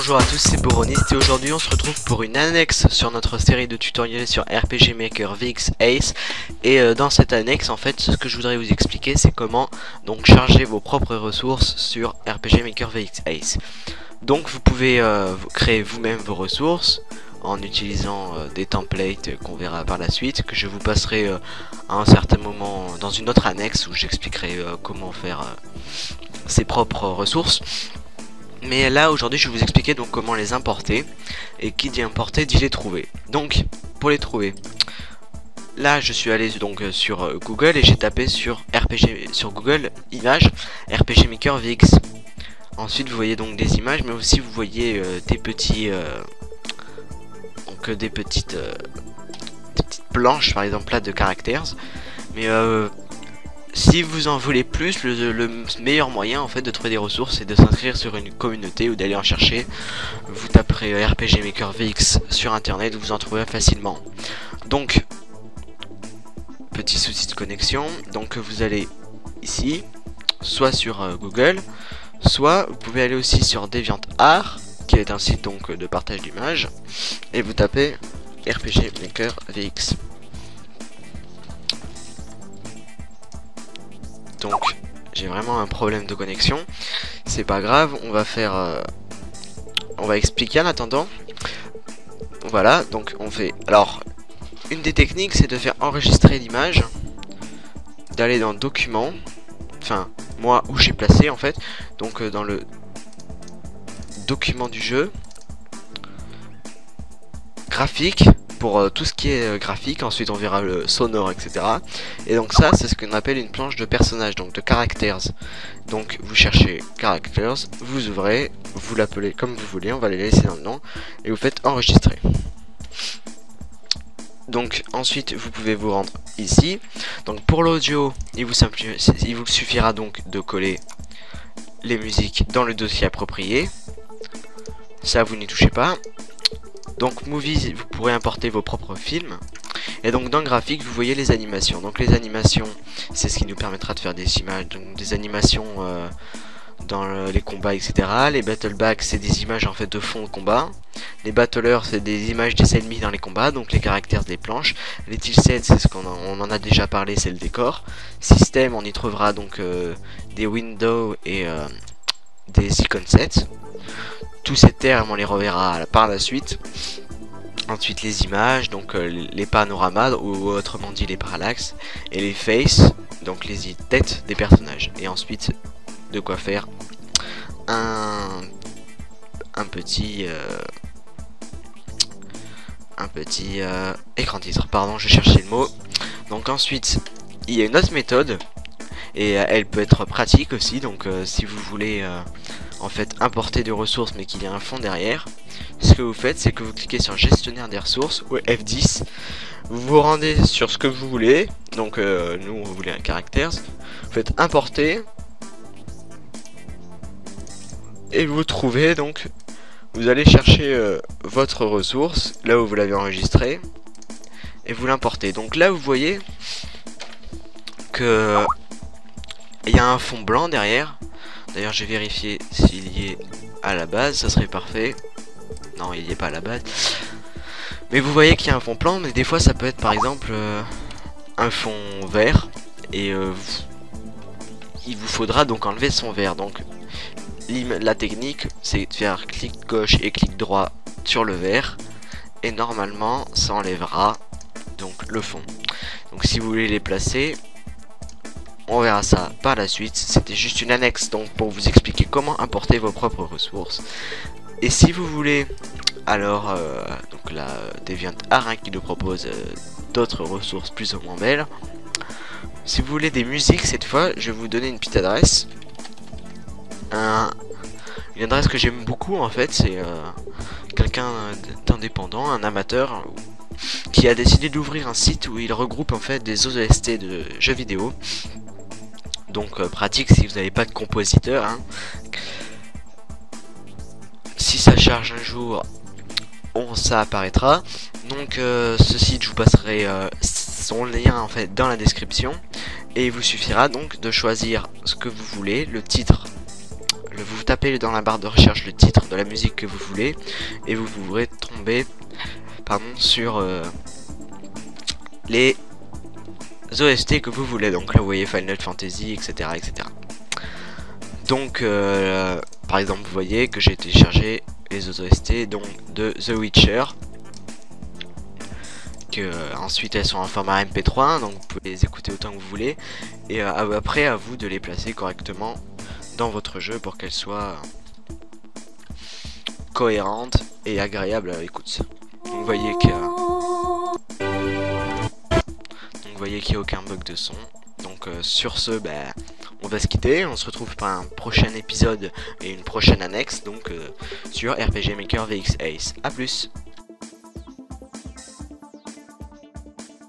Bonjour à tous, c'est Boroniste et aujourd'hui on se retrouve pour une annexe sur notre série de tutoriels sur RPG Maker VX Ace. Et dans cette annexe, en fait, ce que je voudrais vous expliquer, c'est comment donc charger vos propres ressources sur RPG Maker VX Ace. Donc vous pouvez créer vous-même vos ressources en utilisant des templates qu'on verra par la suite, que je vous passerai à un certain moment dans une autre annexe où j'expliquerai comment faire ses propres ressources. Mais là aujourd'hui je vais vous expliquer donc comment les importer, et qui dit importer dit les trouver. Donc pour les trouver, là je suis allé donc sur Google et j'ai tapé sur Google images RPG Maker VX. Ensuite vous voyez donc des images, mais aussi vous voyez des petits des petites planches par exemple là de caractères. Mais si vous en voulez plus, le meilleur moyen en fait de trouver des ressources, c'est de s'inscrire sur une communauté ou d'aller en chercher. Vous taperez RPG Maker VX sur internet, vous en trouverez facilement. Donc petit souci de connexion, donc vous allez ici, soit sur Google, soit vous pouvez aller aussi sur DeviantArt, qui est un site donc de partage d'images, et vous tapez RPG Maker VX. Donc j'ai vraiment un problème de connexion, c'est pas grave, on va faire on va expliquer en attendant. Voilà, donc on fait, alors une des techniques c'est de faire enregistrer l'image, d'aller dans document, enfin moi où j'ai placé en fait, donc dans le document du jeu, graphique, pour tout ce qui est graphique. Ensuite on verra le sonore, etc. Et donc ça c'est ce qu'on appelle une planche de personnage, donc de characters. Donc vous cherchez characters, vous ouvrez, vous l'appelez comme vous voulez, on va les laisser dans le nom, et vous faites enregistrer. Donc ensuite vous pouvez vous rendre ici. Donc pour l'audio il vous suffira donc de coller les musiques dans le dossier approprié, ça vous n'y touchez pas. Donc Movies, vous pourrez importer vos propres films. Et donc dans graphique vous voyez les animations. Donc les animations c'est ce qui nous permettra de faire des images, donc des animations dans les combats, etc. Les battle back c'est des images en fait de fond de combat. Les battlers c'est des images des ennemis dans les combats, donc les caractères des planches. Les tilsets c'est ce qu'on en a déjà parlé, c'est le décor. Système, on y trouvera donc des windows et des icon sets. Tous ces termes on les reverra par la suite. Ensuite les images, donc les panoramas, ou autrement dit les parallaxes, et les faces, donc les têtes des personnages. Et ensuite de quoi faire un petit écran titre, pardon, je cherchais le mot. Donc ensuite il y a une autre méthode, et elle peut être pratique aussi. Donc si vous voulez en fait importer des ressources mais qu'il y a un fond derrière, ce que vous faites c'est que vous cliquez sur gestionnaire des ressources ou F10, vous vous rendez sur ce que vous voulez. Donc nous on voulait un caractère, vous faites importer et vous trouvez, donc vous allez chercher votre ressource là où vous l'avez enregistré et vous l'importez. Donc là vous voyez que il y a un fond blanc derrière. D'ailleurs j'ai vérifié s'il y est à la base, ça serait parfait. Non, il n'y est pas à la base. Mais vous voyez qu'il y a un fond blanc, mais des fois ça peut être par exemple un fond vert. Et il vous faudra donc enlever son vert. Donc la technique c'est de faire clic gauche et clic droit sur le vert. Et normalement ça enlèvera donc le fond. Donc si vous voulez les placer, on verra ça par la suite. C'était juste une annexe donc pour vous expliquer comment importer vos propres ressources. Et si vous voulez, alors donc la DeviantArt qui nous propose d'autres ressources plus ou moins belles. Si vous voulez des musiques, cette fois je vais vous donner une petite adresse. Une adresse que j'aime beaucoup en fait, c'est quelqu'un d'indépendant, un amateur, qui a décidé d'ouvrir un site où il regroupe en fait des OST de jeux vidéo. Donc pratique si vous n'avez pas de compositeur, hein. Si ça charge un jour, ça apparaîtra. Donc ce site je vous passerai son lien en fait dans la description. Et il vous suffira donc de choisir ce que vous voulez, le titre, vous tapez dans la barre de recherche le titre de la musique que vous voulez et vous pourrez tomber sur les OST que vous voulez. Donc là vous voyez Final Fantasy, etc. etc. Donc par exemple vous voyez que j'ai téléchargé les OST donc de The Witcher, que ensuite elles sont en format MP3, donc vous pouvez les écouter autant que vous voulez, et après à vous de les placer correctement dans votre jeu pour qu'elles soient cohérentes et agréables à l'écoute. Donc vous voyez qu'il n'y a aucun bug de son. Donc sur ce, on va se quitter, on se retrouve pour un prochain épisode et une prochaine annexe donc sur RPG Maker VX Ace. A plus.